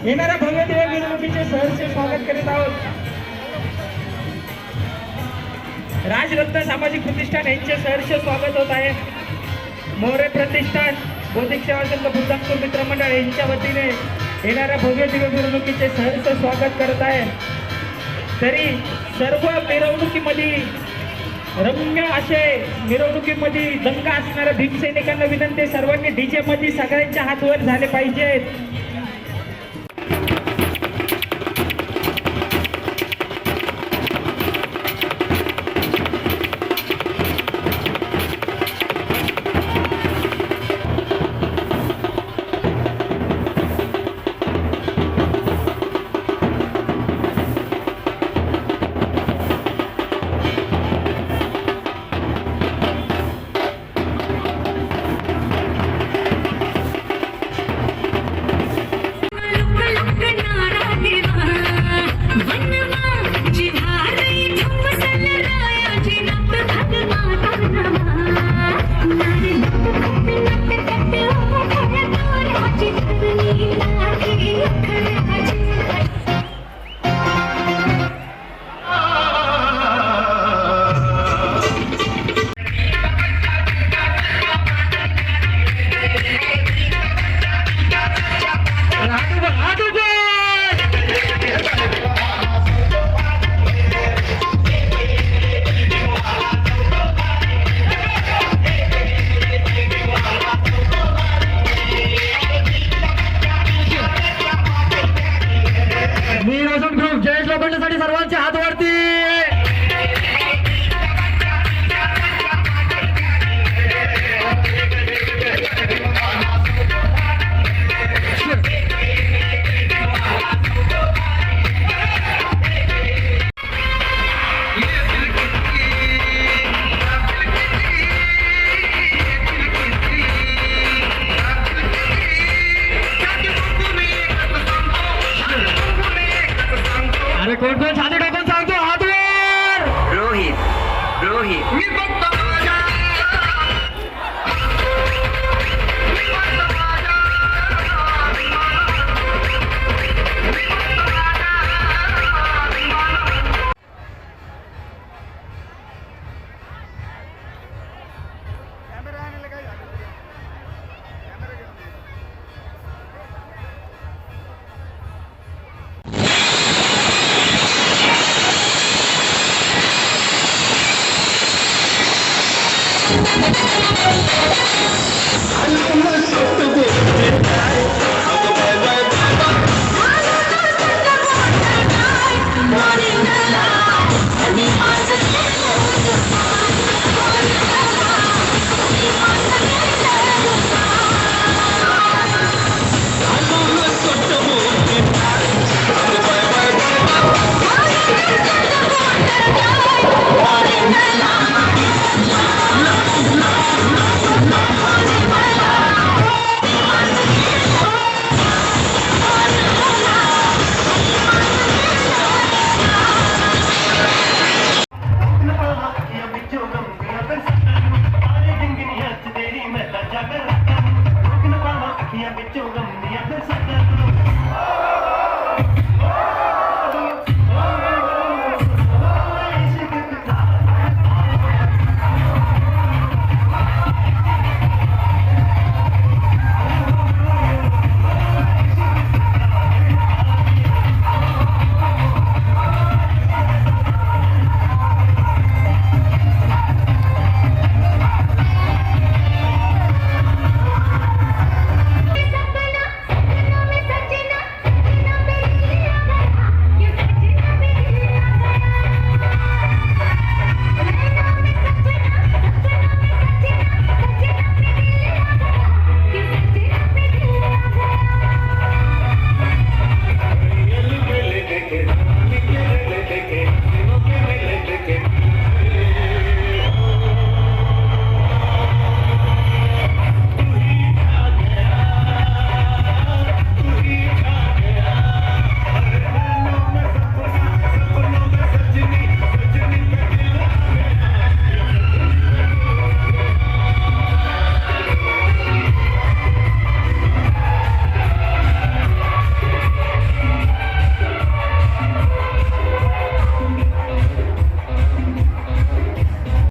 येणाऱ्या भव्य दिव्य मिरवणुकीचे सहर्ष स्वागत करीत आहोत. राजरत्न सामाजिक प्रतिष्ठान यांचे सहर्ष स्वागत होत आहे. मोरे प्रतिष्ठान बौद्धिक सेवा संघ बुद्धापूर मित्रमंडळ यांच्या वतीने येणाऱ्या भव्य दिव्य मिरवणुकीचे सहर्ष स्वागत करत आहे. तरी सर्व मिरवणुकीमध्ये रम्य असे मिरवणुकीमध्ये दंग असणाऱ्या भीमसैनिकांना विनंती, सर्वांनी डीजे मध्ये सगळ्यांचे हात वर झाले पाहिजेत. सर्वांचे हात वरती. अरे कोण कोण छाती टाकून सांगतो हात वर. रोहित रोहित